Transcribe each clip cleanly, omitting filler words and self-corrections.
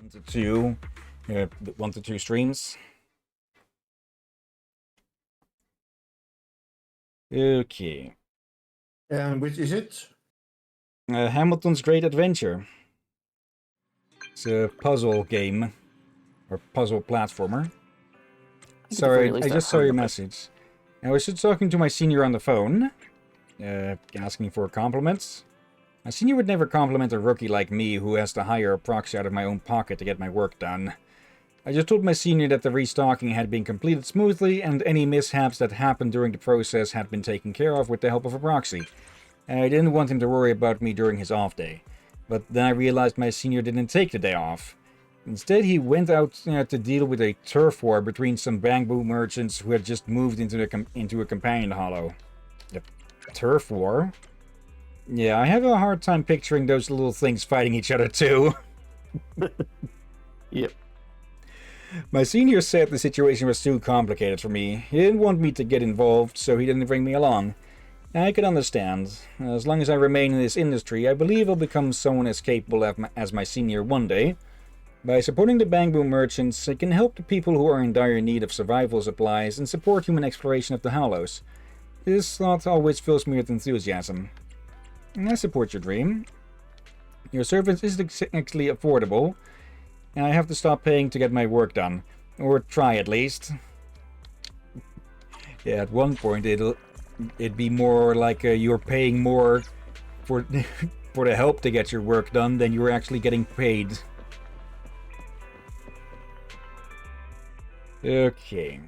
1 to 2 streams. Okay. And which is it? Hamilton's Great Adventure. It's a puzzle game. Or puzzle platformer. Sorry, I just saw your message. I was just talking to my senior on the phone. Asking for compliments. My senior would never compliment a rookie like me who has to hire a proxy out of my own pocket to get my work done. I just told my senior that the restocking had been completed smoothly and any mishaps that happened during the process had been taken care of with the help of a proxy. I didn't want him to worry about me during his off day. But then I realized my senior didn't take the day off. Instead, he went out to deal with a turf war between some bamboo merchants who had just moved into a companion hollow. A turf war? Yeah, I have a hard time picturing those little things fighting each other too. Yep. My senior said the situation was too complicated for me. He didn't want me to get involved, so he didn't bring me along. I could understand. As long as I remain in this industry, I believe I'll become someone as capable as my senior one day. By supporting the bamboo merchants, I can help the people who are in dire need of survival supplies and support human exploration of the Hollows. This thought always fills me with enthusiasm. I support your dream. Your service is actually affordable, and I have to stop paying to get my work done. Or try at least. Yeah, at one point it'd be more like you're paying more for for the help to get your work done than you're actually getting paid. Okay.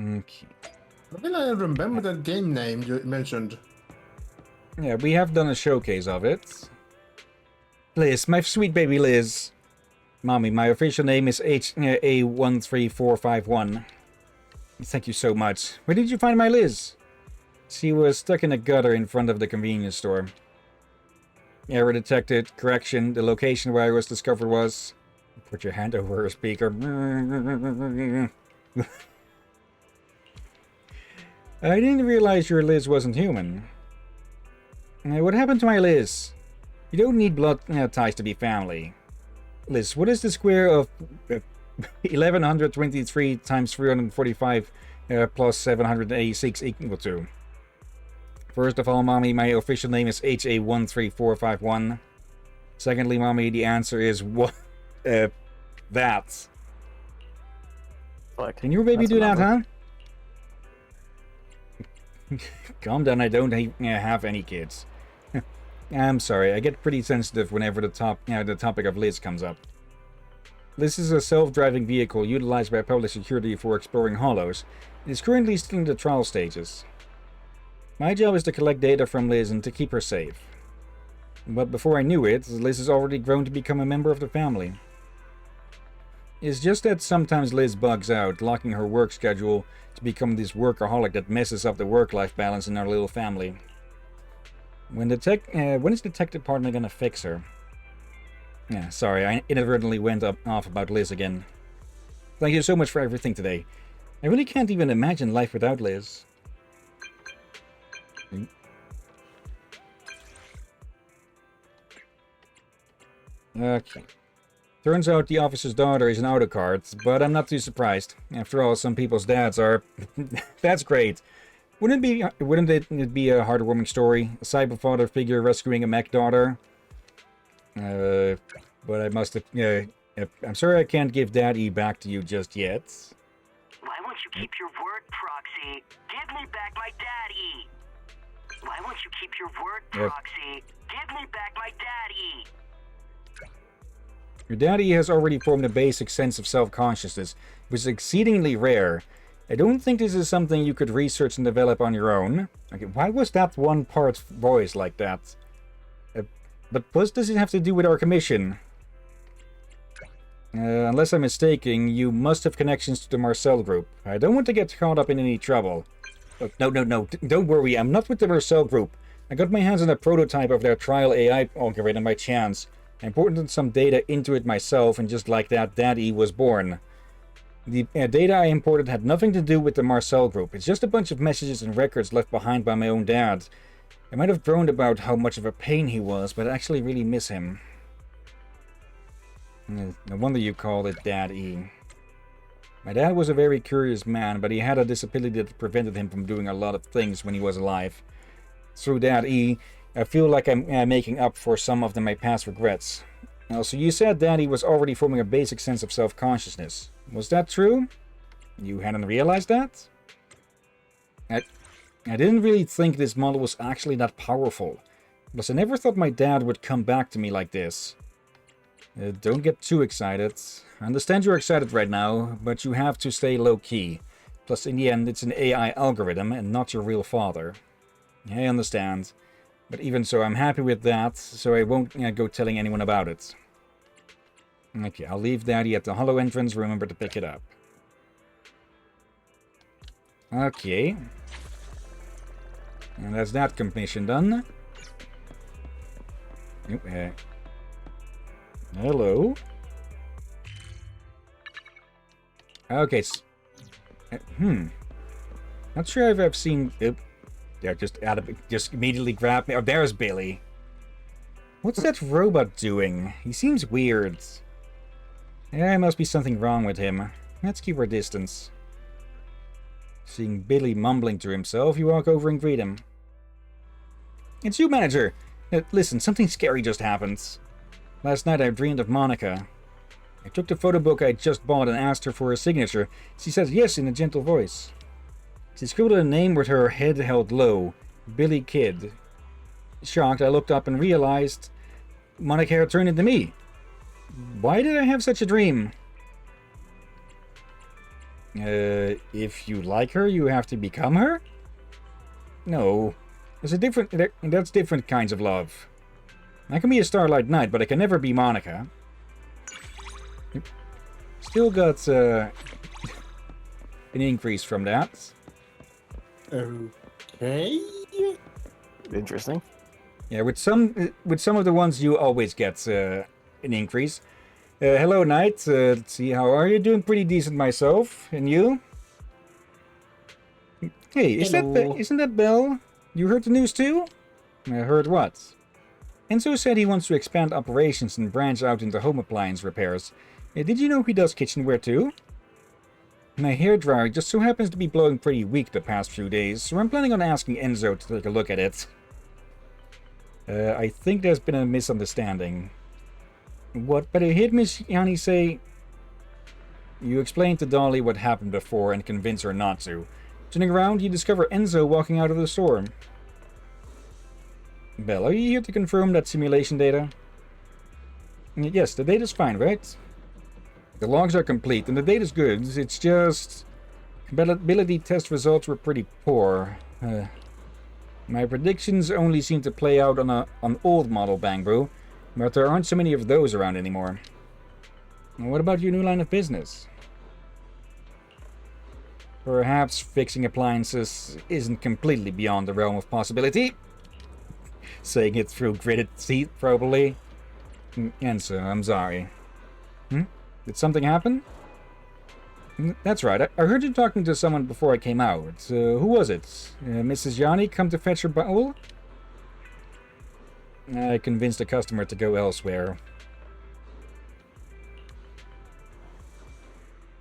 Okay. I think I remember that game name you mentioned. Yeah, we have done a showcase of it. Liz, my sweet baby Liz. Mommy, my official name is HA13451. Thank you so much. Where did you find my Liz? She was stuck in a gutter in front of the convenience store. Error detected. Correction. The location where I was discovered was... Put your hand over her speaker. I didn't realize your Liz wasn't human. What happened to my Liz? You don't need blood ties to be family. Liz, what is the square of 1123 times 345 plus 786 equal to? First of all, Mommy, my official name is HA13451. Secondly, Mommy, the answer is what? That. Fuck. Can your baby do that, huh? Calm down, I don't have any kids. I'm sorry, I get pretty sensitive whenever the topic of Liz comes up. This is a self-driving vehicle utilized by public security for exploring hollows. It is currently still in the trial stages. My job is to collect data from Liz and to keep her safe. But before I knew it, Liz has already grown to become a member of the family. It's just that sometimes Liz bugs out, locking her work schedule to become this workaholic that messes up the work-life balance in our little family. When is the tech department gonna fix her? Yeah, sorry, I inadvertently went off about Liz again. Thank you so much for everything today. I really can't even imagine life without Liz. Okay. Turns out the officer's daughter is an autocart, but I'm not too surprised. After all, some people's dads are... That's great. Wouldn't it be a heartwarming story? A cyber father figure rescuing a mech daughter? But I must have... I'm sorry I can't give Daddy back to you just yet. Why won't you keep your word, Proxy? Give me back my daddy! Why won't you keep your word, Proxy? Give me back my daddy! Your daddy has already formed a basic sense of self-consciousness, which is exceedingly rare. I don't think this is something you could research and develop on your own. Okay, why was that one part voice like that? But what does it have to do with our commission? Unless I'm mistaken, you must have connections to the Marcel group. I don't want to get caught up in any trouble. Oh, no, don't worry, I'm not with the Marcel group. I got my hands on a prototype of their trial AI algorithm by chance. I imported some data into it myself, and just like that, Daddy was born. The data I imported had nothing to do with the Marcel group. It's just a bunch of messages and records left behind by my own dad. I might have droned about how much of a pain he was, but I actually really miss him. No wonder you called it Daddy. My dad was a very curious man, but he had a disability that prevented him from doing a lot of things when he was alive. Through Daddy, I feel like I'm making up for some of my past regrets. Also, you said Daddy was already forming a basic sense of self-consciousness. Was that true? You hadn't realized that? I didn't really think this model was actually that powerful. Plus, I never thought my dad would come back to me like this. Don't get too excited. I understand you're excited right now, but you have to stay low-key. Plus, in the end, it's an AI algorithm and not your real father. I understand. But even so, I'm happy with that, so I won't go telling anyone about it. Okay, I'll leave Daddy at the hollow entrance. Remember to pick it up. Okay. And that's that mission done. Hello. Okay. Not sure if I've seen... Yeah, just immediately grabbed me. Oh, there's Billy. What's that robot doing? He seems weird. Yeah, there must be something wrong with him. Let's keep our distance. Seeing Billy mumbling to himself, you walk over and greet him. It's you, manager. Listen, something scary just happened. Last night I dreamed of Monica. I took the photo book I just bought and asked her for her signature. She said yes in a gentle voice. She scribbled a name with her head held low. Billy Kid. Shocked, I looked up and realized Monica had turned into me. Why did I have such a dream? If you like her, you have to become her? No. That's different kinds of love. I can be a Starlight Knight, but I can never be Monica. Still got an increase from that. Okay. Interesting. Yeah, with some of the ones you always get an increase. Hello, Knight. Let's see, how are you? Doing pretty decent myself. And you? Hey, isn't that Belle? You heard the news too? I heard what? Enzo said he wants to expand operations and branch out into home appliance repairs. Did you know he does kitchenware too? My hairdryer just so happens to be blowing pretty weak the past few days, so I'm planning on asking Enzo to take a look at it. I think there's been a misunderstanding. What? But I heard Miss Yanni say... You explained to Dolly what happened before and convinced her not to. Turning around, you discover Enzo walking out of the store. Belle, are you here to confirm that simulation data? Yes, the data's fine, right? The logs are complete, and the data's good. It's just... compatibility test results were pretty poor. My predictions only seem to play out on an old model Bang Brew, but there aren't so many of those around anymore. What about your new line of business? Perhaps fixing appliances isn't completely beyond the realm of possibility. Saying it through gritted teeth, probably. Enzo, I'm sorry. Did something happen? That's right. I heard you talking to someone before I came out. Who was it? Mrs. Yanni come to fetch her bowl? I convinced a customer to go elsewhere.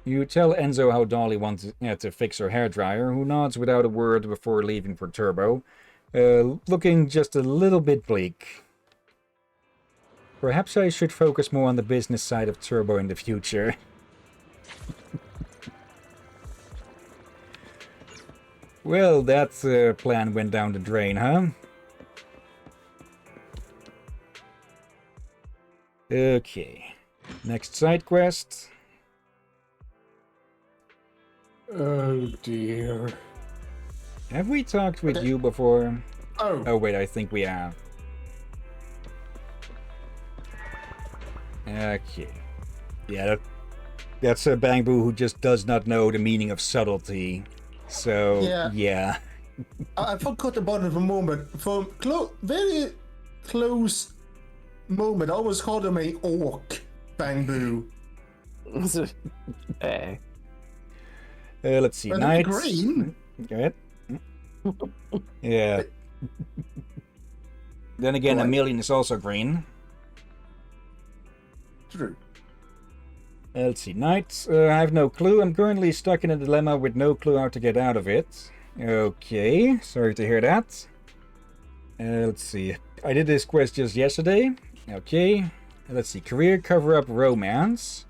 You tell Enzo how Dolly wants to fix her hairdryer, who nods without a word before leaving for Turbo, looking just a little bit bleak. Perhaps I should focus more on the business side of Turbo in the future. Well, that plan went down the drain, huh? Okay. Next side quest. Oh dear. Have we talked with you before? Oh. Oh wait, I think we have. Okay. Yeah, that's a Bang Boo who just does not know the meaning of subtlety. So, yeah. I forgot about it for a moment. From very close moment, I almost called him a orc. Bamboo. Hey. Let's see. But Knights. green? Go ahead. Yeah. Then again, Go a on. million is also green. True. Let's see. Knights. I have no clue. I'm currently stuck in a dilemma with no clue how to get out of it. Okay. Sorry to hear that. Let's see. I did this quest just yesterday. Okay. Let's see. Career, cover-up, romance.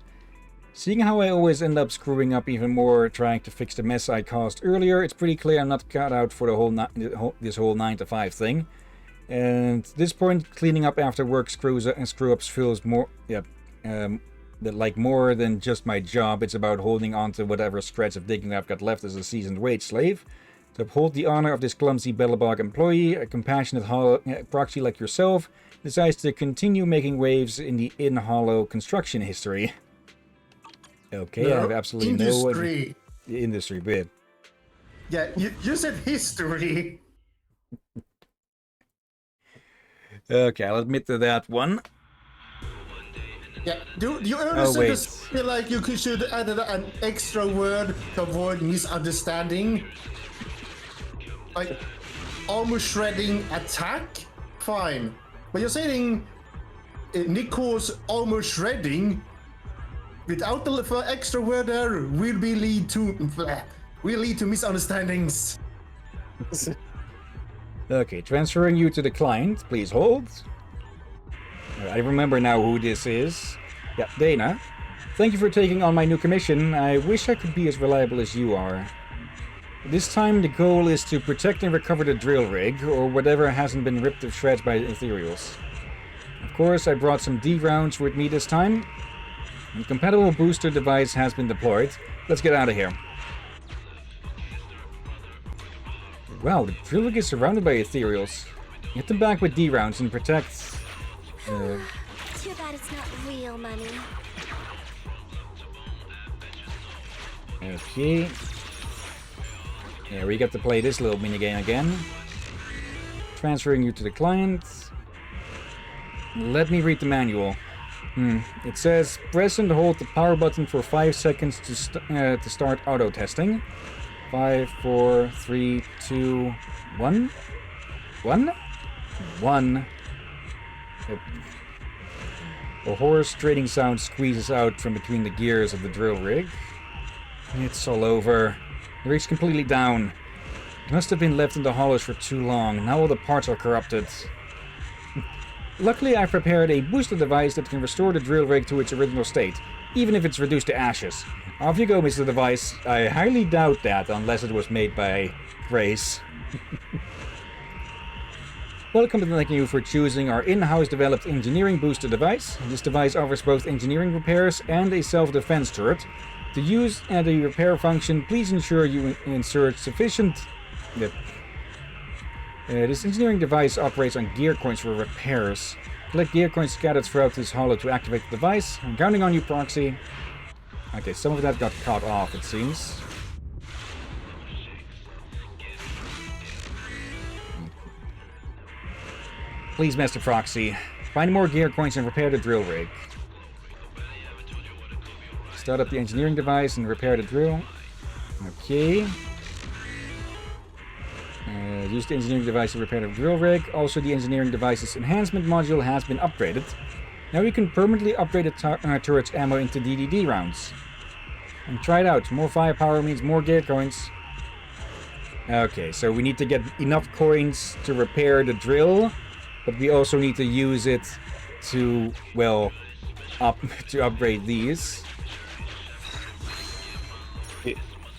Seeing how I always end up screwing up even more trying to fix the mess I caused earlier, it's pretty clear I'm not cut out for this whole 9 to 5 thing. And at this point, cleaning up after work screw-ups feels more, like more than just my job. It's about holding on to whatever shreds of dignity I've got left as a seasoned wage slave. To uphold the honor of this clumsy Bellabog employee, a compassionate proxy like yourself decides to continue making waves in the in-hollow construction history. Okay, I have absolutely industry. no industry bit. Yeah, you said history. Okay, I'll admit to that one. Yeah, do you honestly wait. just feel like you should add an extra word to avoid misunderstanding? Like, armor shredding attack? Fine. But you're saying Nico's armor shredding without the extra word there will lead to misunderstandings. Okay, transferring you to the client. Please hold. I remember now who this is. Yeah, Dana. Thank you for taking on my new commission. I wish I could be as reliable as you are. This time the goal is to protect and recover the drill rig, or whatever hasn't been ripped to shreds by the ethereals. Of course, I brought some D rounds with me this time. The compatible booster device has been deployed. Let's get out of here. Wow, the drill rig is surrounded by ethereals. Get them back with D rounds and protect... Too bad it's not real money. Okay. Yeah, we get to play this little minigame again. Transferring you to the client. Let me read the manual. It says, press and hold the power button for 5 seconds to start auto testing. 5, 4, 3, 2, 1. 1. A hoarse trading sound squeezes out from between the gears of the drill rig. It's all over. The rig's completely down. It must have been left in the hollows for too long. Now all the parts are corrupted. Luckily, I prepared a booster device that can restore the drill rig to its original state, even if it's reduced to ashes. Off you go, Mr. Device. I highly doubt that, unless it was made by Grace. Welcome and thank you for choosing our in-house developed engineering booster device. This device offers both engineering repairs and a self-defense turret. To use the repair function, please ensure you insert sufficient... this engineering device operates on gear coins for repairs. Collect gear coins scattered throughout this hollow to activate the device. I'm counting on you, Proxy. Okay, some of that got cut off, it seems. Please, Master Proxy, find more gear coins and repair the drill rig. Start up the engineering device and repair the drill. Okay. Use the engineering device to repair the drill rig. Also, the engineering device's enhancement module has been upgraded. Now we can permanently upgrade the turret's ammo into DDD rounds. And try it out. More firepower means more gear coins. Okay, so we need to get enough coins to repair the drill, but we also need to use it to, well, to upgrade these.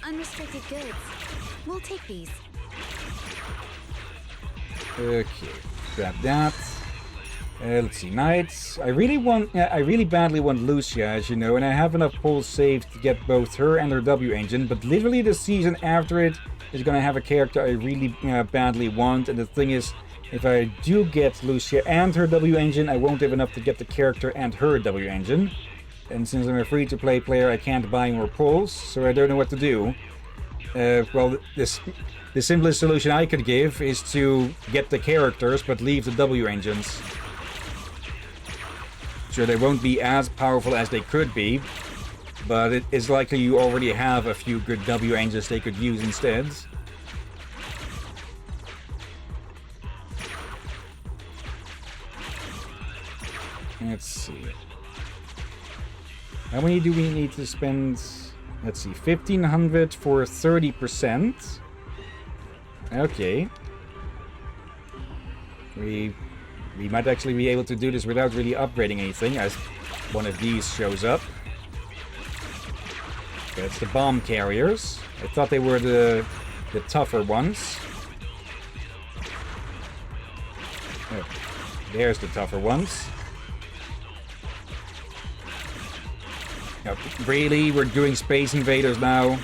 Unrestricted goods. We'll take these. Okay, grab that. Let's see, knights. I really badly want Lucia, as you know, and I have enough pulls saved to get both her and her W engine, but literally the season after it is gonna have a character I really badly want, and the thing is, if I do get Lucia and her W engine, I won't have enough to get the character and her W engine. And since I'm a free-to-play player, I can't buy more pulls, so I don't know what to do. Well, the simplest solution I could give is to get the characters, but leave the W engines. Sure, they won't be as powerful as they could be, but it is likely you already have a few good W engines they could use instead. Let's see. How many do we need to spend? Let's see, 1,500 for 30%. Okay. We might actually be able to do this without really upgrading anything, as one of these shows up. Okay, it's the bomb carriers. I thought they were the tougher ones. Oh, there's the tougher ones. Oh, really? We're doing Space Invaders now?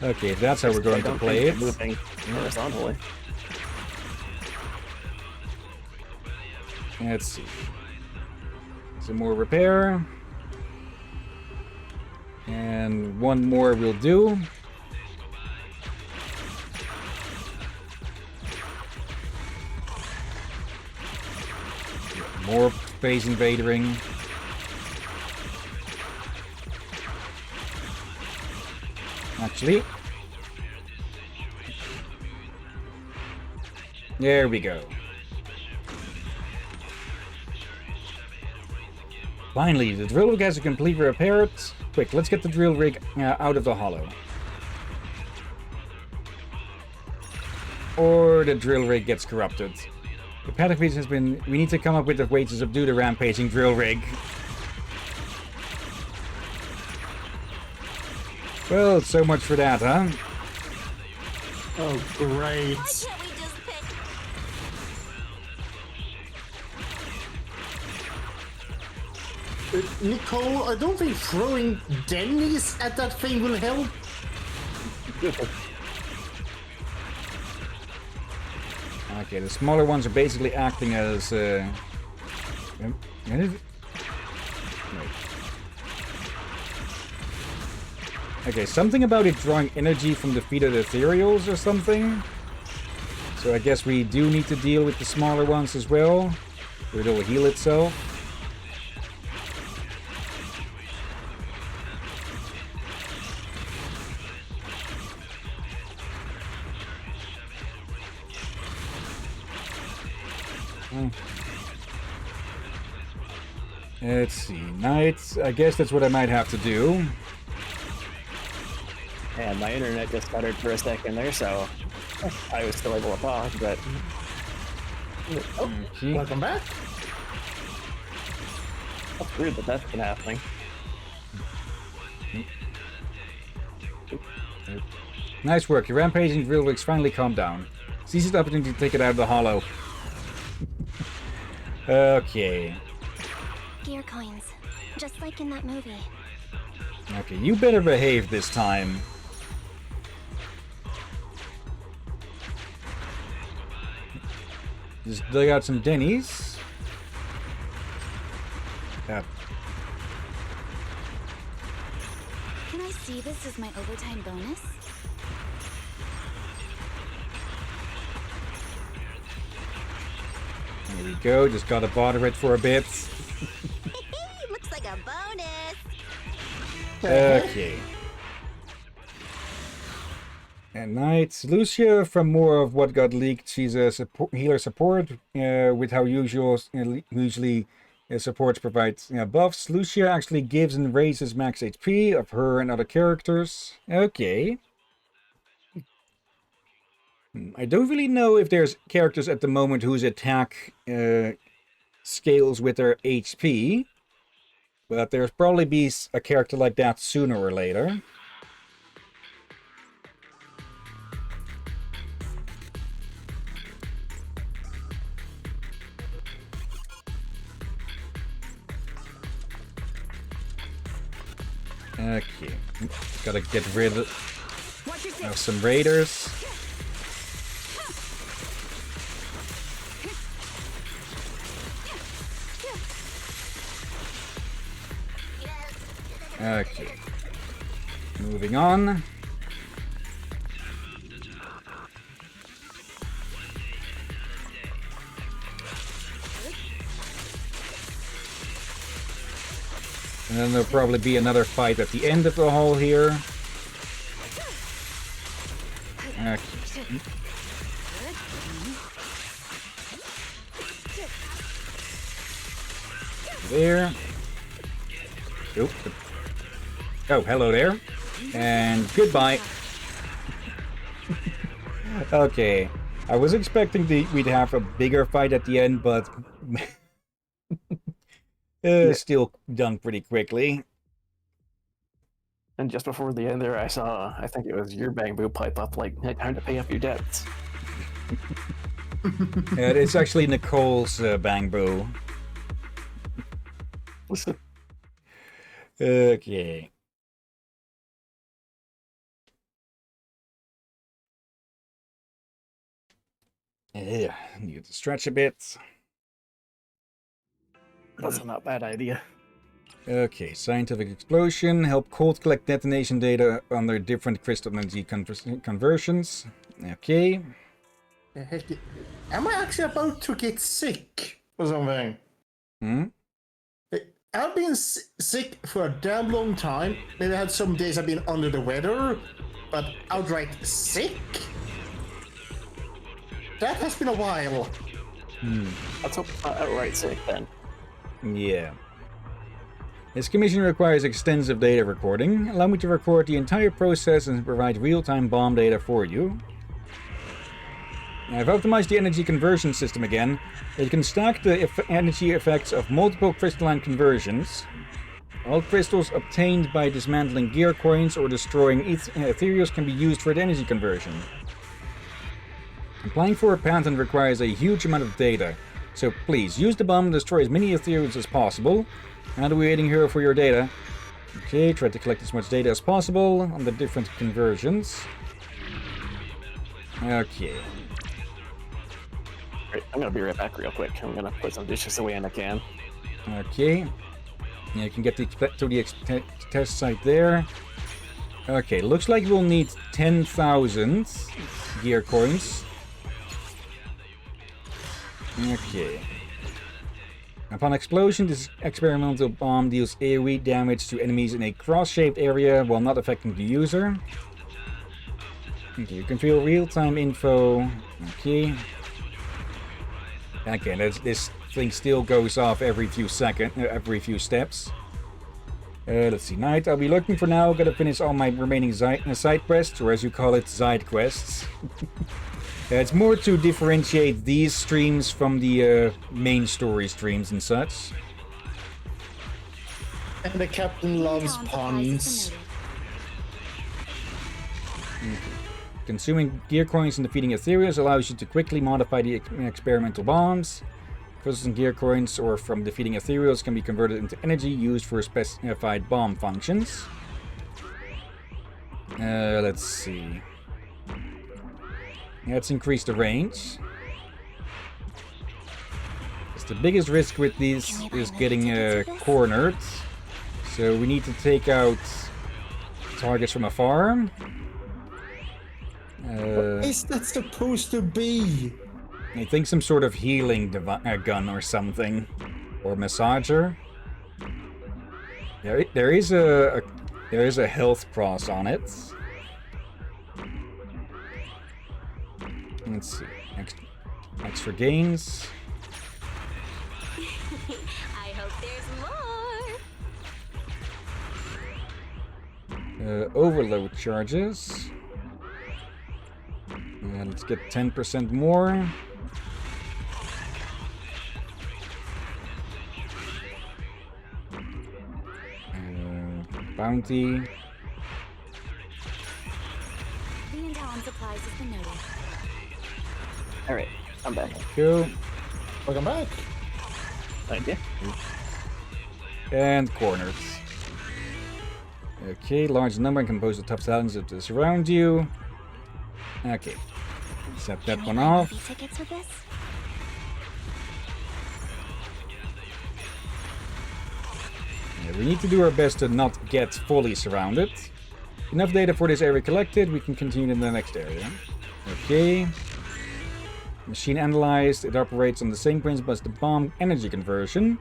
Okay, if that's how we're going to play it. Moving horizontally. Let's see. Some more repair. And one more will do. More space invadering. Actually. There we go. Finally, the drill rig has a complete repair. Quick, let's get the drill rig out of the hollow. Or the drill rig gets corrupted. The paddock has been... We need to come up with a way to subdue the rampaging drill rig. Well, so much for that, huh? Oh, great. Why can't we just pick? Nicole, I don't think throwing Denny's at that thing will help. Okay, the smaller ones are basically acting as... Okay, something about it drawing energy from the defeated ethereals or something. So I guess we do need to deal with the smaller ones as well. Or it'll heal itself. Let's see, night. I guess that's what I might have to do. And my internet just stuttered for a second there, so I was still able to talk, but... Oh, Okay. welcome back. That's weird that that's been happening. Nice work. Your rampaging drill rig's finally calmed down. Seize the opportunity to take it out of the hollow. Okay. Gear coins. Just like in that movie. Okay, you better behave this time. Just dig out some Denny's. Yeah. Can I see this as my overtime bonus? There we go. Just gotta bother it for a bit. Looks like a bonus. Okay. And night, Lucia, from more of what got leaked, she's a healer support with how usually supports provide buffs. Lucia actually gives and raises max HP of her and other characters. Okay. I don't really know if there's characters at the moment whose attack scales with their HP, but there's probably be a character like that sooner or later. Okay, gotta get rid of some raiders. Okay, moving on. And then there'll probably be another fight at the end of the hall here. There. Oop. Oh, hello there. And goodbye. Okay. I was expecting we'd have a bigger fight at the end, but still done pretty quickly. And just before the end there, I think it was your bamboo pipe up, like, hey, time to pay up your debts. It's actually Nicole's bamboo. Okay. Yeah, need to stretch a bit. That's a not bad idea. Okay, scientific explosion. Help Colt collect detonation data on their different crystal energy conversions. Okay. Am I actually about to get sick or something? Hmm? I've been sick for a damn long time. Maybe I had some days I've been under the weather, but outright sick? That has been a while. Let's hope it's not outright sick then. Yeah. This commission requires extensive data recording. Allow me to record the entire process and provide real-time bomb data for you. I've optimized the energy conversion system again. It can stack the energy effects of multiple crystalline conversions. All crystals obtained by dismantling gear coins or destroying ethereals can be used for the energy conversion. Applying for a patent requires a huge amount of data, so please use the bomb and destroy as many ethereals as possible. Now we're waiting here for your data. Okay, try to collect as much data as possible on the different conversions. Okay. Right, I'm gonna be right back real quick. I'm gonna put some dishes away in a can. Okay. Yeah, you can get to the test site there. Okay, looks like we'll need 10,000 gear coins. Okay. Upon explosion, this experimental bomb deals AoE damage to enemies in a cross-shaped area while not affecting the user. Okay, you can feel real-time info. Okay. Okay, this thing still goes off every few steps. Let's see, night. I'll be looking for now. Gotta finish all my remaining side quests, or as you call it, Zidequests. It's more to differentiate these streams from the main story streams and such. And the captain loves puns. Consuming gear coins and defeating ethereals allows you to quickly modify the experimental bombs. Crystals and gear coins or from defeating ethereals can be converted into energy used for specified bomb functions. Let's see. Let's increase the range. The biggest risk with these is getting cornered. So we need to take out targets from afar. What is that supposed to be? I think some sort of healing gun or something. Or massager. There is a health cross on it. Let's see. Extra gains. I hope there's more. Overload charges. Let's get 10% more. Bounty. Being down supplies has been noted. Alright, I'm back. Go. Welcome back. Thank you. And corners. Okay, large number and compose of top talents that surround you. Okay. Set that one off. Tickets with this? Yeah, we need to do our best to not get fully surrounded. Enough data for this area collected, we can continue in the next area. Okay. Machine analyzed, it operates on the same principle as the bomb energy conversion.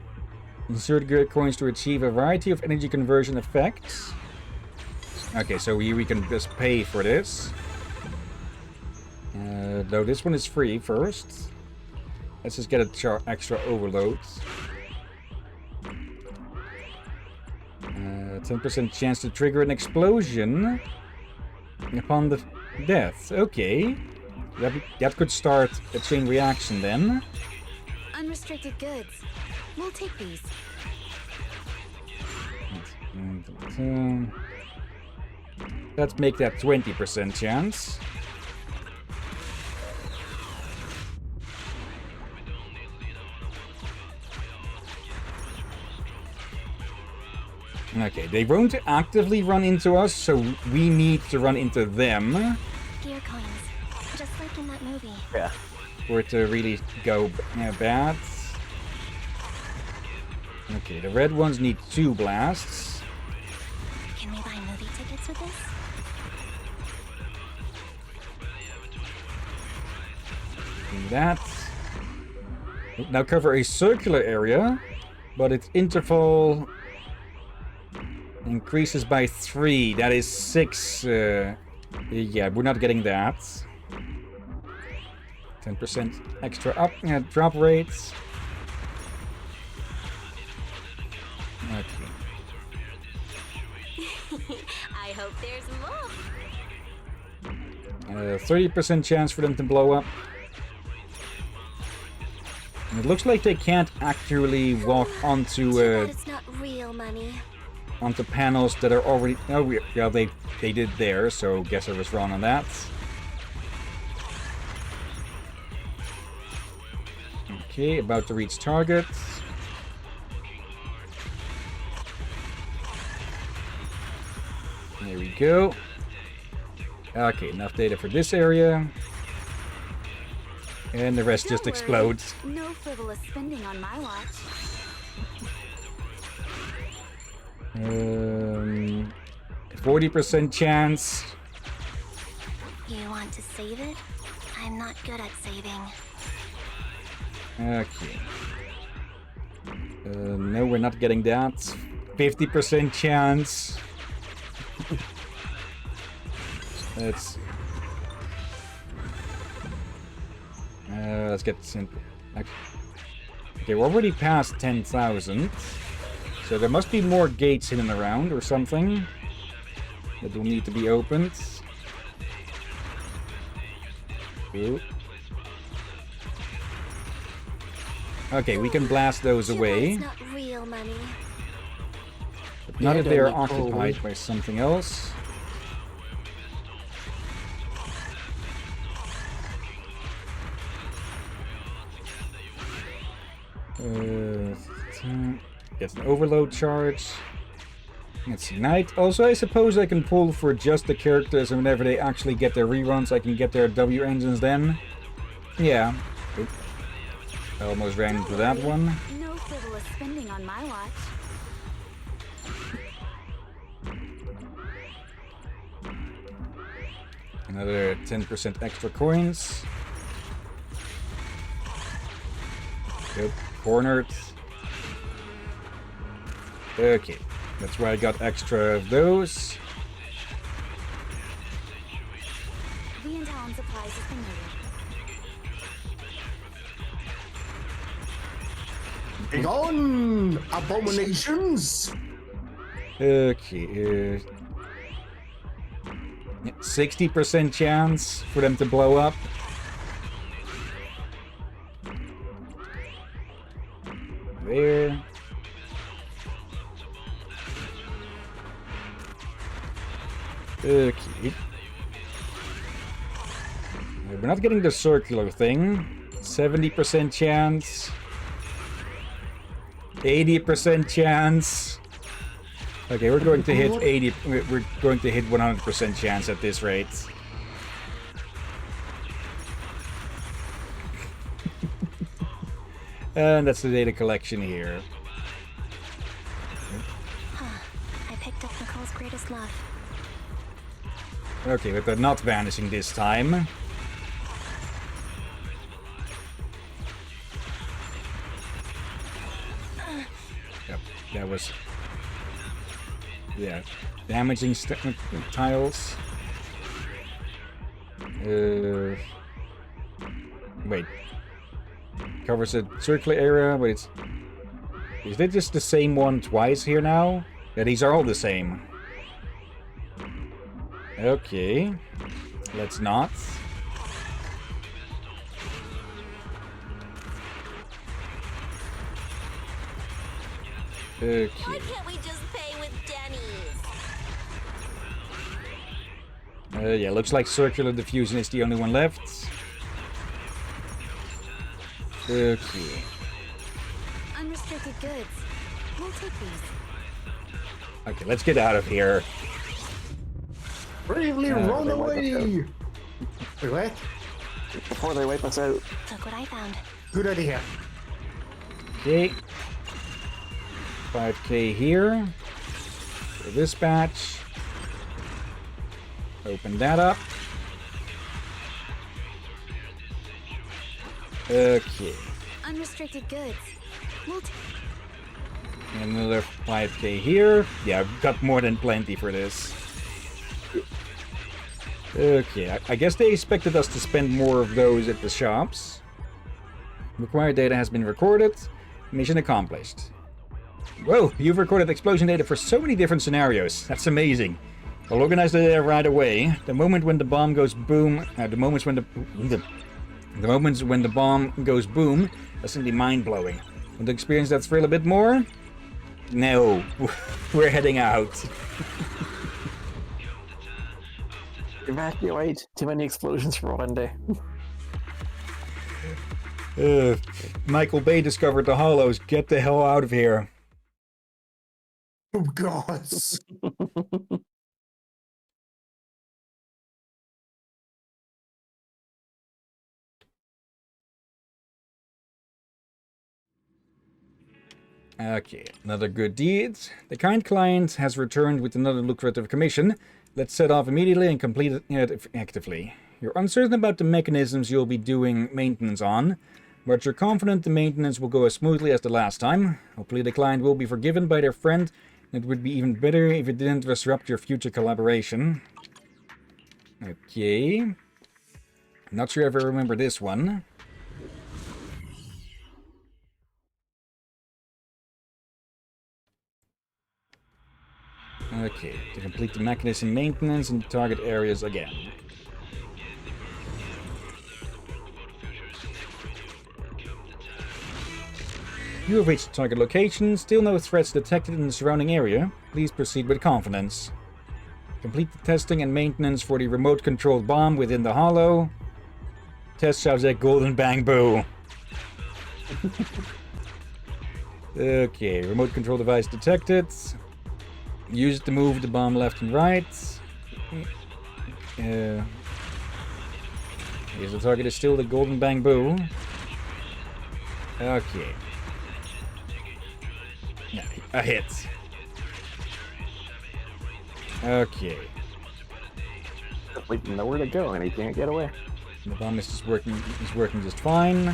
Insert grid coins to achieve a variety of energy conversion effects. Okay, so we can just pay for this. Though this one is free first. Let's just get a extra overload. 10% chance to trigger an explosion upon the death. Okay. That could start a chain reaction then. Unrestricted goods. We'll take these. Let's make that 20% chance. Okay, they won't actively run into us, so we need to run into them. Gear coins. Just like in that movie. Yeah. For it to really go bad. Okay, the red ones need 2 blasts. Can we buy movie tickets with this? Do that. Now cover a circular area, but its interval increases by 3. That is 6. Yeah, we're not getting that. 10% extra drop rates. Okay. I hope there's more. 30% chance for them to blow up. And it looks like they can't actually walk onto Too bad it's not real money. onto panels that are already. Oh, yeah, they did there. So guess I was wrong on that. Okay, about to reach target. There we go. Okay, enough data for this area. And the rest just explodes. No frivolous spending on my watch. 40% chance. You want to save it? I'm not good at saving. Okay. No, we're not getting that. 50% chance. Let's get simple. Okay, we're already past 10,000. So there must be more gates hidden around or something that will need to be opened. Ooh. Okay, we can blast those away. It's not real money. But not if they are occupied by something else. Get an overload charge. Let's ignite. Also, I suppose I can pull for just the characters, and whenever they actually get their reruns, I can get their W engines then. Yeah. Oop. I almost ran into that one. No frivolous spending on my watch. Another 10% extra coins. Yep, cornered. Okay, that's why I got extra of those. The intel and supplies has been noted. Hang on, abominations! Okay, 60% chance for them to blow up. There. Okay. We're not getting the circular thing. 70% chance. 80% chance. Okay, we're going to hit 80. We're going to hit 100% chance at this rate. And that's the data collection here. I picked up Nicole's greatest love. Okay, but they're not vanishing this time. that was... Yeah, damaging tiles. Wait. Covers a circular area, but it's... Is it just the same one twice here now? Yeah, these are all the same. Okay. Let's not. Okay. Why can't we just pay with Denny's? Yeah, looks like circular diffusion is the only one left. Okay. Unrestricted goods. We'll take these. Okay, let's get out of here. Bravely run away! Wait, what? Before they wipe us out. Look what I found. Good idea. Okay. 5k here. For this batch. Open that up. Okay. Unrestricted goods. We'll Another 5k here. Yeah, I've got more than plenty for this. Okay, I guess they expected us to spend more of those at the shops. Required data has been recorded. Mission accomplished. Whoa, you've recorded explosion data for so many different scenarios. That's amazing. I'll organize the data right away. The moment when the bomb goes boom... the moments when the bomb goes boom, that's simply mind-blowing. Want to experience that thrill a bit more? No. We're heading out. Evacuate. Too many explosions for one day. Michael Bay discovered the hollows. Get the hell out of here. Oh, God. Okay, another good deed. The kind client has returned with another lucrative commission. Let's set off immediately and complete it actively. You're uncertain about the mechanisms you'll be doing maintenance on, but you're confident the maintenance will go as smoothly as the last time. Hopefully the client will be forgiven by their friend. It would be even better if it didn't disrupt your future collaboration. Okay. Not sure if I remember this one. Okay, to complete the mechanism maintenance in target areas again. You have reached the target location, still no threats detected in the surrounding area. Please proceed with confidence. Complete the testing and maintenance for the remote-controlled bomb within the hollow. Test shouts at Golden Bang Boo. Okay, remote control device detected. Use it to move the bomb left and right. Yes, the target is still the Golden Bang Boo. Okay. Yeah, a hit. Okay. We don't know where to go and he can't get away. The bomb is just working just fine.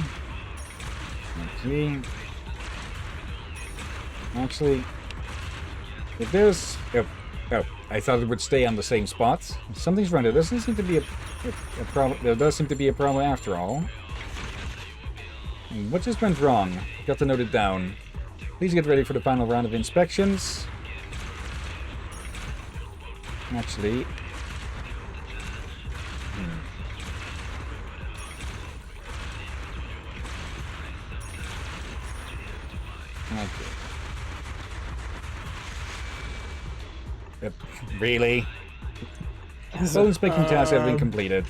Okay. Actually, if there's... Oh, I thought it would stay on the same spot. Something's wrong. There doesn't seem to be a problem. There does seem to be a problem after all. What just went wrong? Got to note it down. Please get ready for the final round of inspections. Actually... Okay. Really? All inspection tasks have been completed.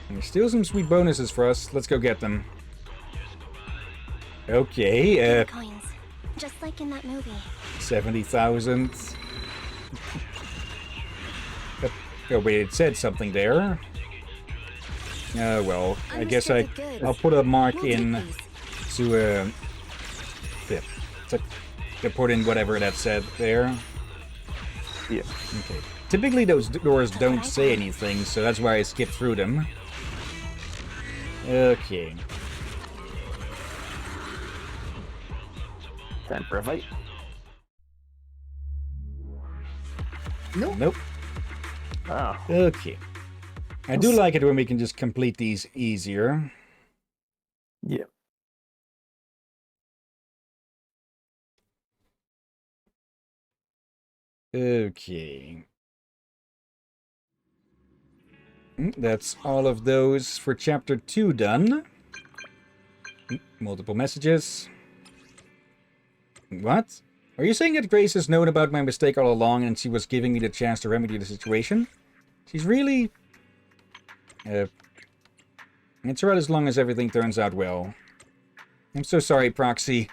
And there's still some sweet bonuses for us. Let's go get them. Okay, coins, just like in that movie. 70,000. Oh wait, it said something there. Well, I guess I'll put a mark in to to put in whatever that said there. Yeah. Okay. Typically those doors don't say anything, so that's why I skipped through them. Okay. Time for a fight. Nope. Nope. Oh. Okay. I do like it when we can just complete these easier. Yeah. Okay. That's all of those for chapter 2 done. Multiple messages. What? Are you saying that Grace has known about my mistake all along and she was giving me the chance to remedy the situation? She's really... it's right as long as everything turns out well. I'm so sorry, Proxy.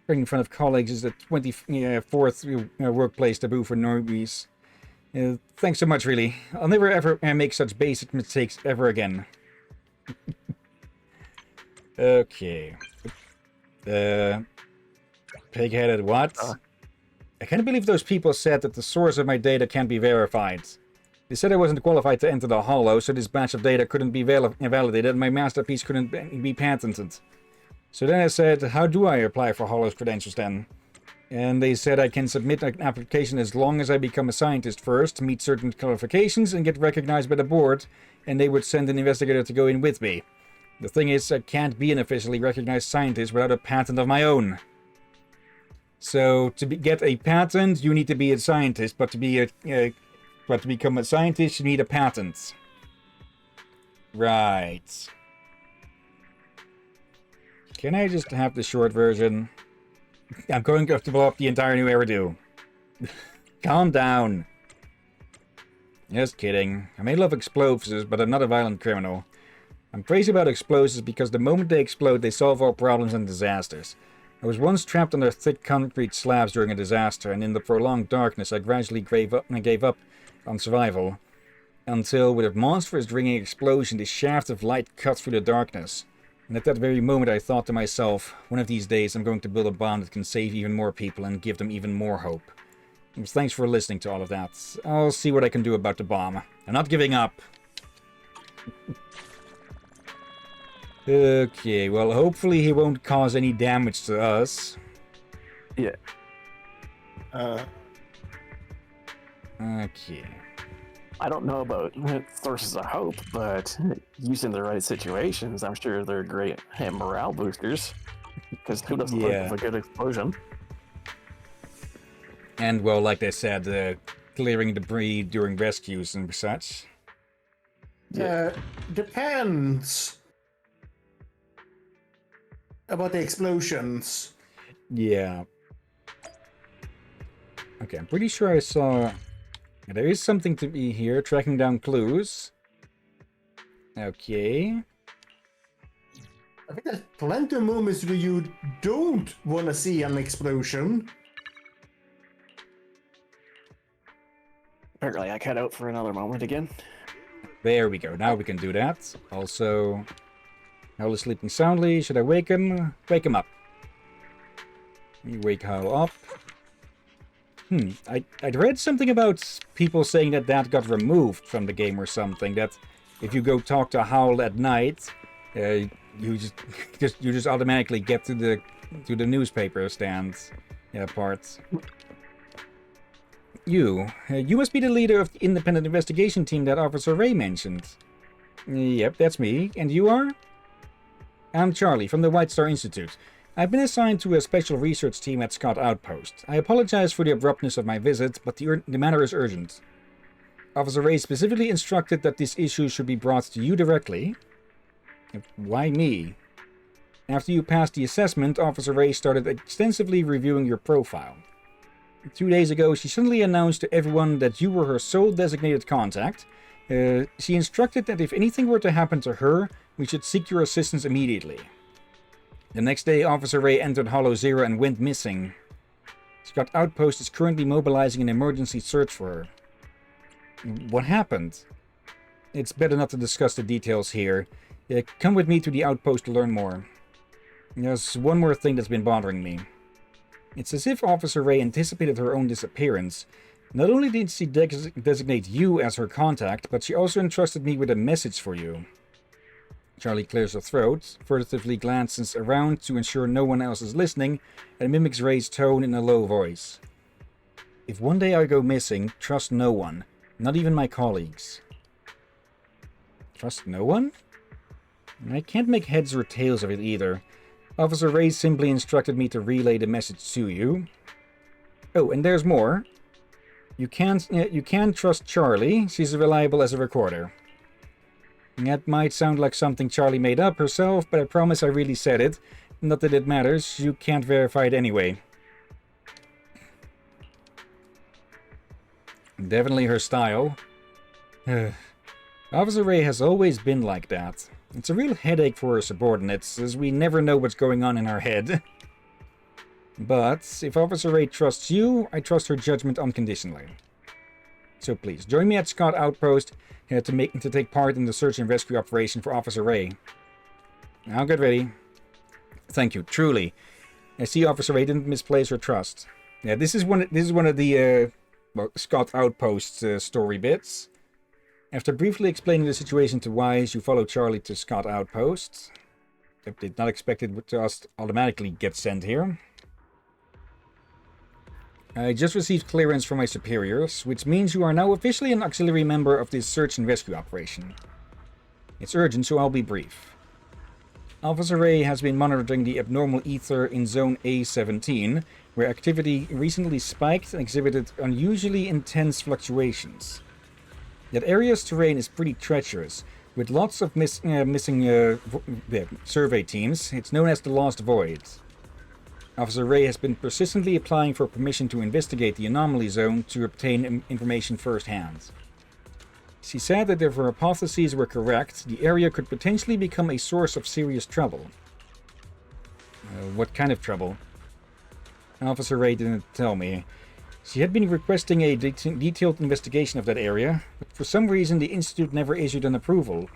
Being in front of colleagues is the 24th workplace taboo for newbies. Thanks so much, really. I'll never ever make such basic mistakes ever again. Okay. Pig-headed what? I can't believe those people said that the source of my data can't be verified. They said I wasn't qualified to enter the Hollow, so this batch of data couldn't be validated and my masterpiece couldn't be patented. So then I said, how do I apply for Hollow's credentials then? And they said I can submit an application as long as I become a scientist first, meet certain qualifications, and get recognized by the board, and they would send an investigator to go in with me. The thing is, I can't be an officially recognized scientist without a patent of my own. So to get a patent, you need to be a scientist, but to become a scientist, you need a patent. Right. Can I just have the short version? I'm going to have to blow up the entire new Eridu. Calm down. Just kidding. I may love explosives, but I'm not a violent criminal. I'm crazy about explosives because the moment they explode, they solve all problems and disasters. I was once trapped under thick concrete slabs during a disaster, and in the prolonged darkness, I gradually gave up on survival. Until, with a monstrous ringing explosion, the shaft of light cut through the darkness. And at that very moment I thought to myself, one of these days I'm going to build a bomb that can save even more people and give them even more hope. And thanks for listening to all of that. I'll see what I can do about the bomb. I'm not giving up. Okay, well hopefully he won't cause any damage to us. Yeah. Okay. I don't know about sources of hope, but used in the right situations, I'm sure they're great morale boosters. Because who doesn't love a good explosion? And, well, like they said, clearing debris during rescues and such. Depends about the explosions. Yeah. Okay, I'm pretty sure I saw... There is something to be here, tracking down clues. Okay. I think there's plenty of moments where you don't want to see an explosion. Apparently I cut out for another moment again. There we go, now we can do that. Also, Howl is sleeping soundly. Should I wake him? Wake him up. You wake Howl up. I'd read something about people saying that got removed from the game or something. That if you go talk to Howl at night, you just automatically get to the newspaper stand part. You must be the leader of the independent investigation team that Officer Ray mentioned. Yep, that's me. And you are? I'm Charlie from the White Star Institute. I've been assigned to a special research team at Scott Outpost. I apologize for the abruptness of my visit, but the matter is urgent. Officer Ray specifically instructed that this issue should be brought to you directly. Why me? After you passed the assessment, Officer Ray started extensively reviewing your profile. 2 days ago, she suddenly announced to everyone that you were her sole designated contact. She instructed that if anything were to happen to her, we should seek your assistance immediately. The next day, Officer Ray entered Hollow Zero and went missing. Scott Outpost is currently mobilizing an emergency search for her. What happened? It's better not to discuss the details here. Come with me to the outpost to learn more. There's one more thing that's been bothering me. It's as if Officer Ray anticipated her own disappearance. Not only did she designate you as her contact, but she also entrusted me with a message for you. Charlie clears her throat, furtively glances around to ensure no one else is listening, and mimics Ray's tone in a low voice. If one day I go missing, trust no one, not even my colleagues. Trust no one? I can't make heads or tails of it either. Officer Ray simply instructed me to relay the message to you. Oh, and there's more. You can trust Charlie. She's reliable as a recorder. That might sound like something Charlie made up herself, but I promise I really said it. Not that it matters. You can't verify it anyway. Definitely her style. Officer Ray has always been like that. It's a real headache for her subordinates, as we never know what's going on in our head. But if Officer Ray trusts you, I trust her judgment unconditionally. So please, join me at Scott Outpost to take part in the search and rescue operation for Officer Ray. I'll get ready. Thank you, truly. I see Officer Ray didn't misplace her trust. Yeah, this is one of the Scott Outpost story bits. After briefly explaining the situation to Wise, you follow Charlie to Scott Outpost. I did not expect it to us automatically get sent here. I just received clearance from my superiors, which means you are now officially an auxiliary member of this search and rescue operation. It's urgent, so I'll be brief. Officer Ray has been monitoring the abnormal ether in Zone A17, where activity recently spiked and exhibited unusually intense fluctuations. That area's terrain is pretty treacherous, with lots of missing survey teams. It's known as the Lost Void. Officer Ray has been persistently applying for permission to investigate the anomaly zone to obtain information firsthand. She said that if her hypotheses were correct, the area could potentially become a source of serious trouble. What kind of trouble? Officer Ray didn't tell me. She had been requesting a detailed investigation of that area, but for some reason the Institute never issued an approval.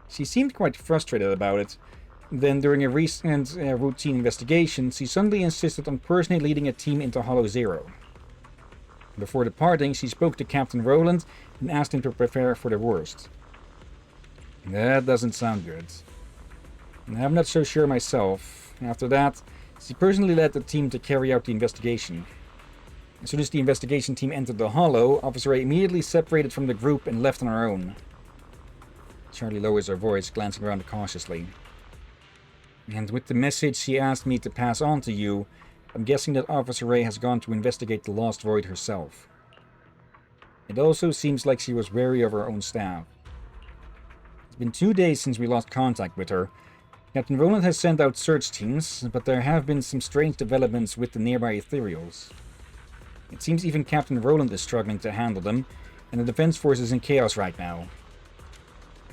She seemed quite frustrated about it. Then, during a recent routine investigation, she suddenly insisted on personally leading a team into Hollow Zero. Before departing, she spoke to Captain Roland and asked him to prepare for the worst. That doesn't sound good. I'm not so sure myself. After that, she personally led the team to carry out the investigation. As soon as the investigation team entered the Hollow, Officer Ray immediately separated from the group and left on her own. Charlie lowers her voice, glancing around cautiously. And with the message she asked me to pass on to you, I'm guessing that Officer Ray has gone to investigate the Lost Void herself. It also seems like she was wary of her own staff. It's been 2 days since we lost contact with her. Captain Roland has sent out search teams, but there have been some strange developments with the nearby ethereals. It seems even Captain Roland is struggling to handle them, and the defense force is in chaos right now.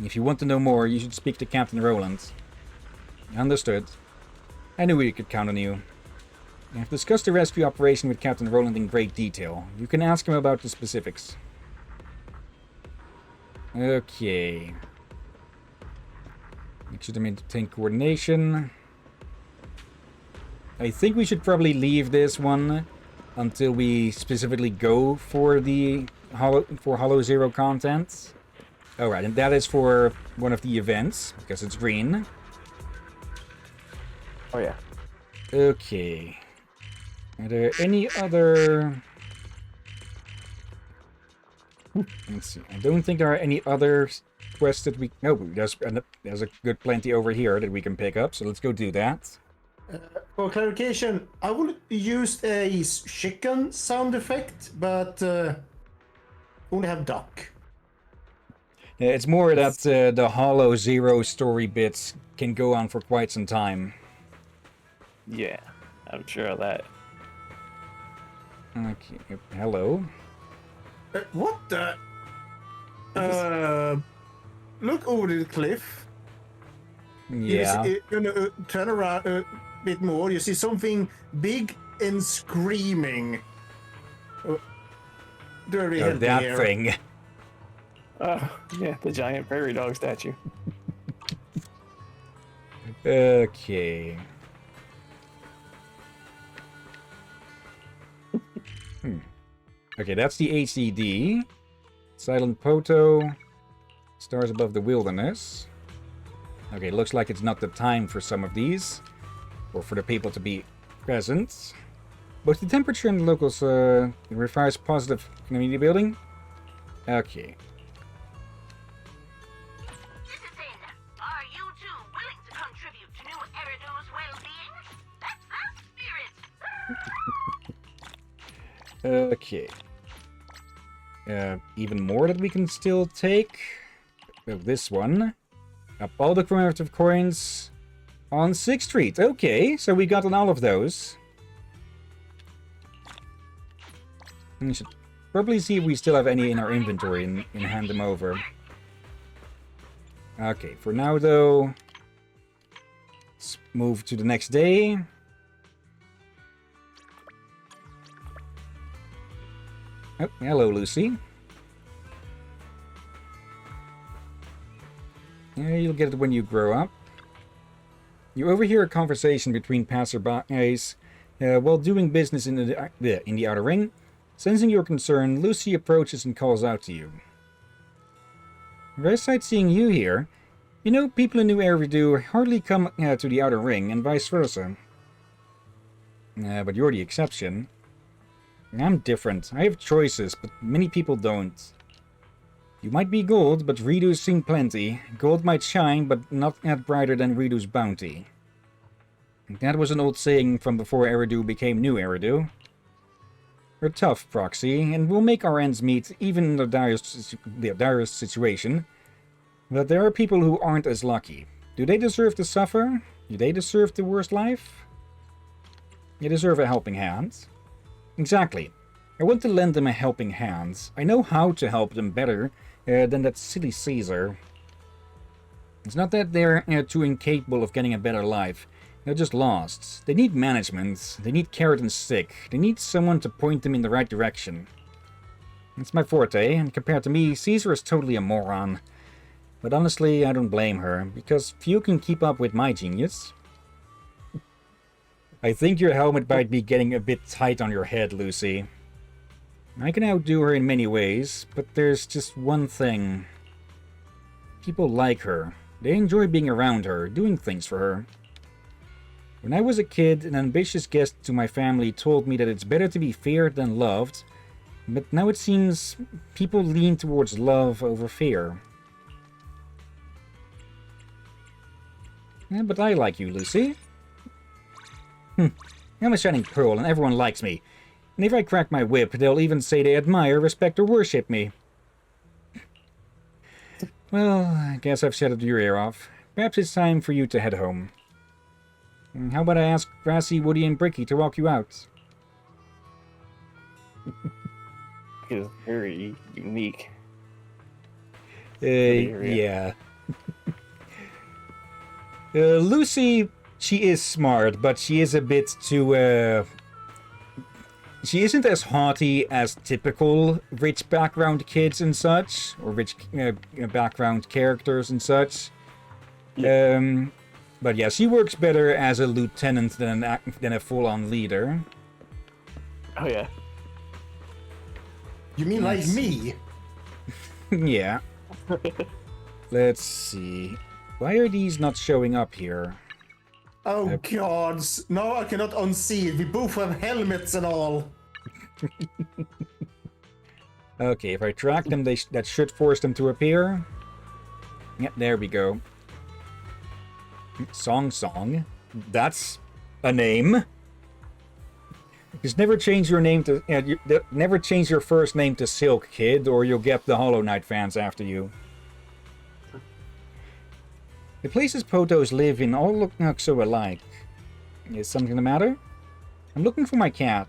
If you want to know more, you should speak to Captain Roland. Understood. I knew we could count on you. I've discussed the rescue operation with Captain Roland in great detail. You can ask him about the specifics. Okay. Make sure to maintain coordination. I think we should probably leave this one until we specifically go for the Hollow Zero content. Alright, and that is for one of the events, because it's green. Oh yeah. Okay. Are there any other... Let's see. I don't think there are any other quests that we... Oh, there's a good plenty over here that we can pick up, so let's go do that. For clarification, I would use a chicken sound effect, but only have duck. Yeah, it's more that the Hollow Zero story bits can go on for quite some time. Yeah, I'm sure of that. Okay, hello. What the? Look over the cliff. Yeah. Turn around a bit more. You see something big and screaming. That thing. Yeah, the giant prairie dog statue. Okay. Okay, that's the HDD. Silent Poto. Stars above the wilderness. Okay, looks like it's not the time for some of these. Or for the people to be present. Both the temperature and the locals requires positive community building. Okay. Citizen, are you two willing to contribute to New Erido's well-being? That's the spirit. Okay. Even more that we can still take. This one. Up all the commemorative coins on 6th Street. Okay, so we got on all of those. We should probably see if we still have any in our inventory and hand them over. Okay, for now though, let's move to the next day. Oh, hello, Lucy. Yeah, you'll get it when you grow up. You overhear a conversation between passerbys while doing business in the outer ring. Sensing your concern, Lucy approaches and calls out to you. Very sight seeing you here. You know, people in New Eridu hardly come to the outer ring, and vice versa. But you're the exception. I'm different. I have choices, but many people don't. You might be gold, but Ridu's seen plenty. Gold might shine, but not yet brighter than Ridu's bounty. That was an old saying from before Eridu became New Eridu. We're tough, Proxy, and we'll make our ends meet even in the direst situation. But there are people who aren't as lucky. Do they deserve to suffer? Do they deserve the worst life? They deserve a helping hand. Exactly. I want to lend them a helping hand. I know how to help them better than that silly Caesar. It's not that they're too incapable of getting a better life. They're just lost. They need management. They need carrot and stick. They need someone to point them in the right direction. It's my forte, and compared to me, Caesar is totally a moron. But honestly, I don't blame her, because few can keep up with my genius. I think your helmet might be getting a bit tight on your head, Lucy. I can outdo her in many ways, but there's just one thing. People like her. They enjoy being around her, doing things for her. When I was a kid, an ambitious guest to my family told me that it's better to be feared than loved, but now it seems people lean towards love over fear. Yeah, but I like you, Lucy. I'm a shining pearl and everyone likes me. And if I crack my whip, they'll even say they admire, respect, or worship me. Well, I guess I've shut your ear off. Perhaps it's time for you to head home. How about I ask Grassy, Woody, and Bricky to walk you out? It's very unique. Yeah. Lucy, she is smart, but she is a bit too, she isn't as haughty as typical rich background kids and such, or rich background characters and such. Yeah. But yeah, she works better as a lieutenant than a full-on leader. Oh yeah. You mean like me? Yeah. Let's see. Why are these not showing up here? Oh god, no, I cannot unsee it. We both have helmets and all. Okay, if I track them, that should force them to appear. Yep, there we go. Song. That's a name. Just never change your name to... never change your first name to Silk, kid, or you'll get the Hollow Knight fans after you. The places Potos live in all look so alike. Is something the matter? I'm looking for my cat.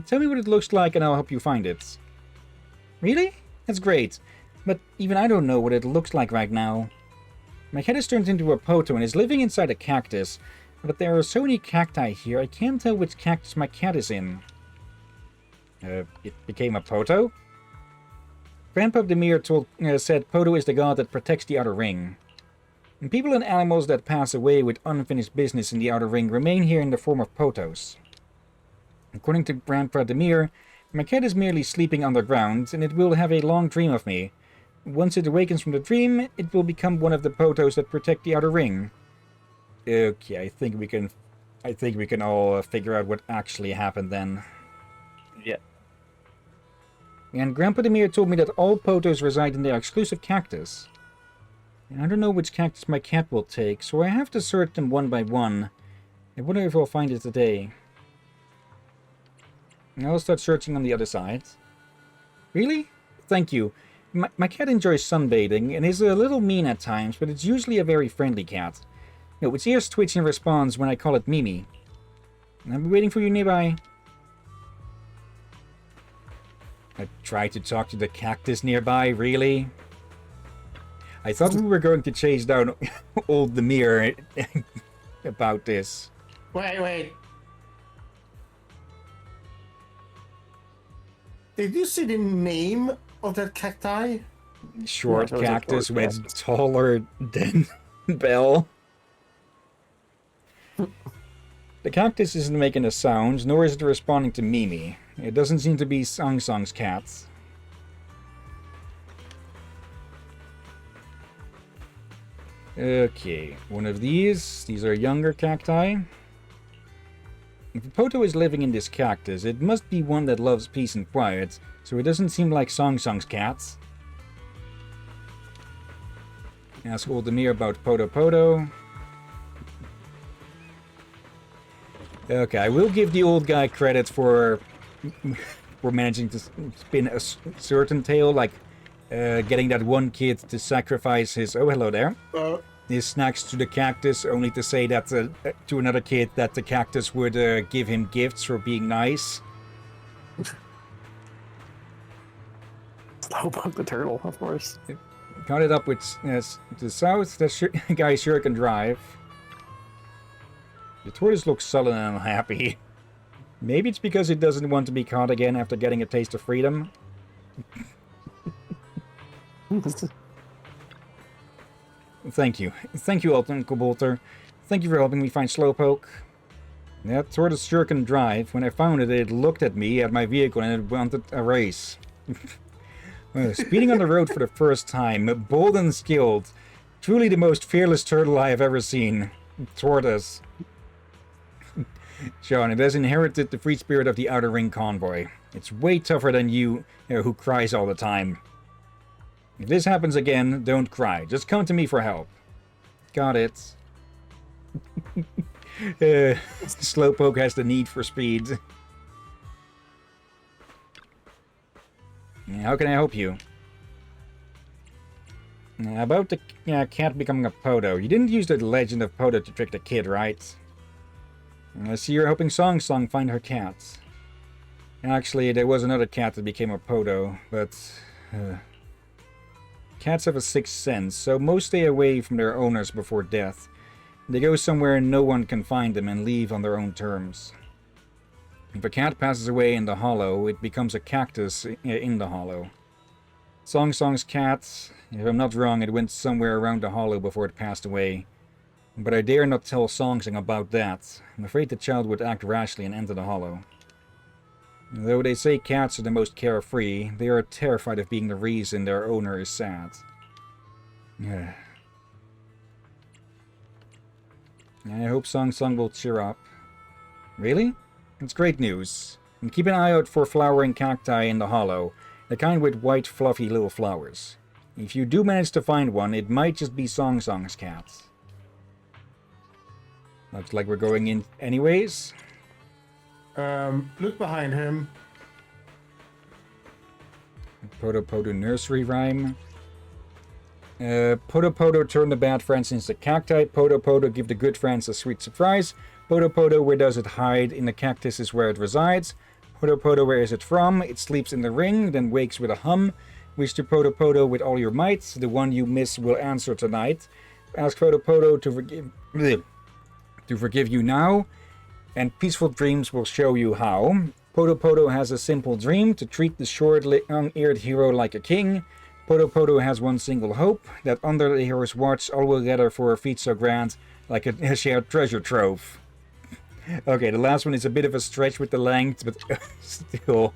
Tell me what it looks like and I'll help you find it. Really? That's great. But even I don't know what it looks like right now. My cat has turned into a Poto and is living inside a cactus. But there are so many cacti here, I can't tell which cactus my cat is in. It became a Poto? Grandpa Demir said Poto is the god that protects the outer ring. And people and animals that pass away with unfinished business in the outer ring remain here in the form of Potos. According to Grandpa Demir, my cat is merely sleeping underground, and it will have a long dream of me. Once it awakens from the dream, it will become one of the Potos that protect the outer ring. Okay, I think we can all figure out what actually happened then. Yeah. And Grandpa Demir told me that all Potos reside in their exclusive cactus. And I don't know which cactus my cat will take, so I have to search them one by one. I wonder if I'll find it today. I'll start searching on the other side. Really? Thank you. My cat enjoys sunbathing and is a little mean at times, but it's usually a very friendly cat. No, its ears twitch in response when I call it Mimi. I'll be waiting for you nearby. I tried to talk to the cactus nearby, really? I thought we were going to chase down old Demir about this. Wait. Did you see the name of that cacti? Short Yeah, cactus short with cactus. taller than Belle. The cactus isn't making a sound, nor is it responding to Mimi. It doesn't seem to be Song Song's cat. Okay, one of these. These are younger cacti. If a Poto is living in this cactus, it must be one that loves peace and quiet, so it doesn't seem like Song Song's cat. Ask old Demir about Poto. Okay, I will give the old guy credit for managing to spin a certain tale, like getting that one kid to sacrifice his... Oh, hello there. His snacks to the cactus, only to say that to another kid that the cactus would give him gifts for being nice. Slowpoke the turtle, of course. Caught it up with to the south. That guy sure can drive. The tortoise looks sullen and unhappy. Maybe it's because it doesn't want to be caught again after getting a taste of freedom. Thank you. Thank you, Uncle Bolter. Thank you for helping me find Slowpoke. That tortoise sure can drive. When I found it, it looked at me, at my vehicle, and it wanted a race. Speeding on the road for the first time, bold and skilled. Truly the most fearless turtle I have ever seen. Tortoise. Sean, it has inherited the free spirit of the Outer Ring convoy. It's way tougher than you who cries all the time. If this happens again, don't cry. Just come to me for help. Got it. Slowpoke has the need for speed. How can I help you? About the cat becoming a Poto. You didn't use the legend of Poto to trick the kid, right? I see you're helping Song Song find her cat. Actually, there was another cat that became a Poto, but... Cats have a sixth sense, so most stay away from their owners before death. They go somewhere no one can find them and leave on their own terms. If a cat passes away in the hollow, it becomes a cactus in the hollow. Song Song's cat, if I'm not wrong, it went somewhere around the hollow before it passed away. But I dare not tell Song Song about that. I'm afraid the child would act rashly and enter the hollow. Though they say cats are the most carefree, they are terrified of being the reason their owner is sad. I hope Song Song will cheer up. Really? It's great news. And keep an eye out for flowering cacti in the hollow, the kind with white fluffy little flowers. If you do manage to find one, it might just be Song Song's cat. Looks like we're going in anyways. Look behind him. Poto nursery rhyme. Poto turn the bad friends into cacti. Poto give the good friends a sweet surprise. Poto, where does it hide? In the cactus is where it resides. Poto, where is it from? It sleeps in the ring, then wakes with a hum. Wish to Poto with all your might. The one you miss will answer tonight. Ask Poto to forgive you now, and peaceful dreams will show you how. Poto has a simple dream, to treat the short-eared hero like a king. Poto has one single hope, that under the hero's watch all will gather for a feat so grand, like a shared treasure trove. Okay, the last one is a bit of a stretch with the length, but still.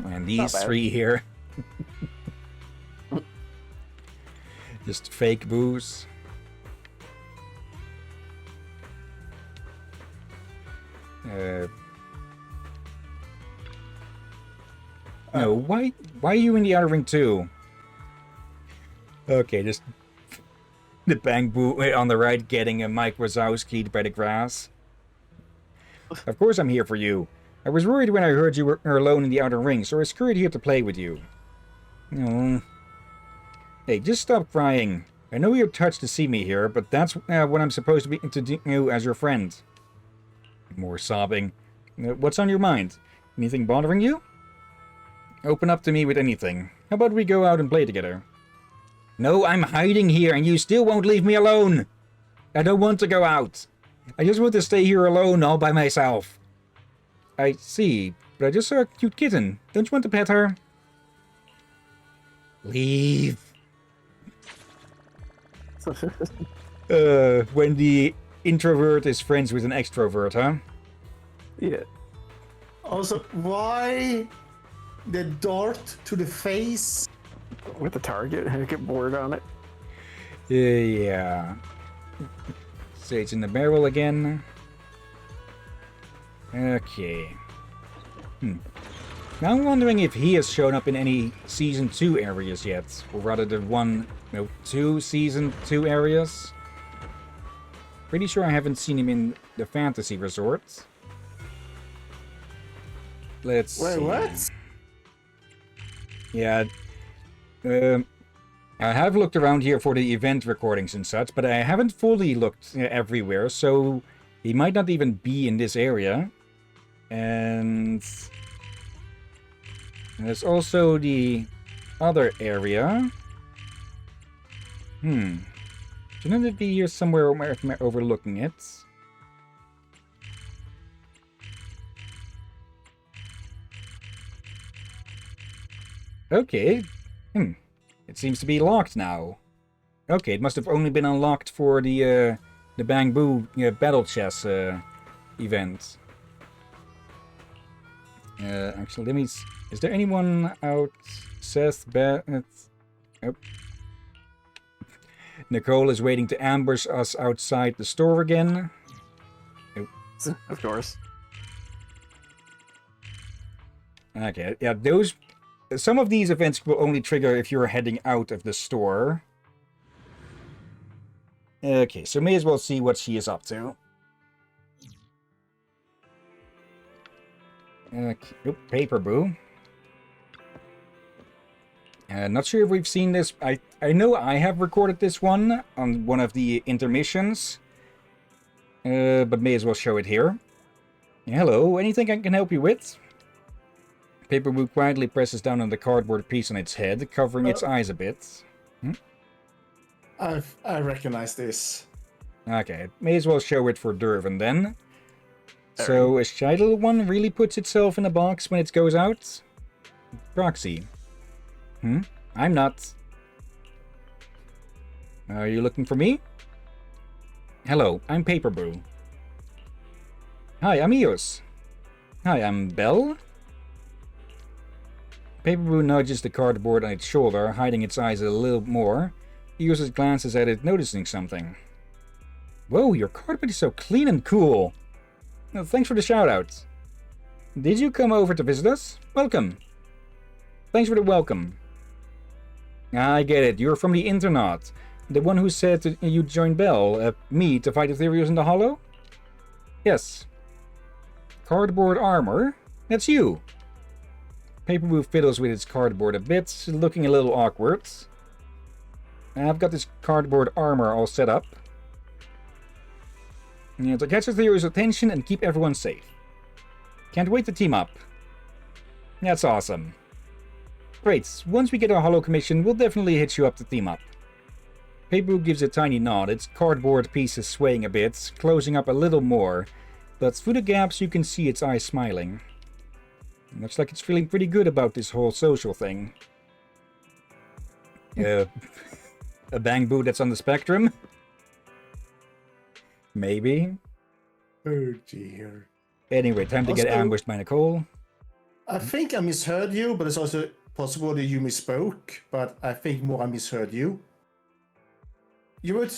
And these three here. Just fake booze. No, why are you in the outer ring too? Okay, just the bang boo on the right getting a Mike Wazowski'd by the grass. Of course I'm here for you. I was worried when I heard you were alone in the outer ring, so I scurried here to play with you. Oh. Hey, just stop crying. I know you're touched to see me here, but that's what I'm supposed to be to do as your friend. More sobbing. What's on your mind? Anything bothering you? Open up to me with anything. How about we go out and play together? No, I'm hiding here and you still won't leave me alone. I don't want to go out. I just want to stay here alone all by myself. I see, but I just saw a cute kitten. Don't you want to pet her? Leave. When the introvert is friends with an extrovert, huh? Yeah. Also, why the dart to the face? With the target, I get bored on it. Yeah. So it's in the barrel again. Okay. Now I'm wondering if he has shown up in any Season 2 areas yet. Or rather the two Season 2 areas. Pretty sure I haven't seen him in the Fantasy Resort. Let's see. What? Yeah. I have looked around here for the event recordings and such, but I haven't fully looked everywhere, so he might not even be in this area. And there's also the other area. Shouldn't it be here somewhere overlooking it? Okay. It seems to be locked now. Okay, it must have only been unlocked for the Bang Boo Battle Chess event. Actually, let me... Is there anyone out? Seth, oh. Nicole is waiting to ambush us outside the store again. Oh. Of course. Okay, yeah, those... Some of these events will only trigger if you're heading out of the store. Okay, so may as well see what she is up to. Okay, Paper Boo. Not sure if we've seen this. I know I have recorded this one on one of the intermissions. But may as well show it here. Hello, anything I can help you with? Paper Boo quietly presses down on the cardboard piece on its head, covering its eyes a bit. I recognize this. Okay, may as well show it for Durvan then. So, a shy little one really puts itself in a box when it goes out? Proxy. I'm not. Are you looking for me? Hello, I'm Paper Boo. Hi, I'm Eos. Hi, I'm Belle. Paper Boo nudges the cardboard on its shoulder, hiding its eyes a little more. Eos glances at it, noticing something. Whoa, your cardboard is so clean and cool. Well, thanks for the shout-out. Did you come over to visit us? Welcome. Thanks for the welcome. I get it. You're from the Internaut. The one who said you'd join Belle, me, to fight Ethereals in the Hollow? Yes. Cardboard armor? That's you. Paper Boo fiddles with its cardboard a bit, looking a little awkward. I've got this cardboard armor all set up. To catch Ethereals' attention and keep everyone safe. Can't wait to team up. That's awesome. Great, once we get our Hollow commission, we'll definitely hit you up to team up. Paper Boo gives a tiny nod, its cardboard piece is swaying a bit, closing up a little more, but through the gaps you can see its eyes smiling. Looks like it's feeling pretty good about this whole social thing. A Bang Boo that's on the spectrum? Maybe. Oh dear. Anyway, time to get ambushed by Nicole. I think I misheard you, but it's also possible that you misspoke, but I think more I misheard you. You were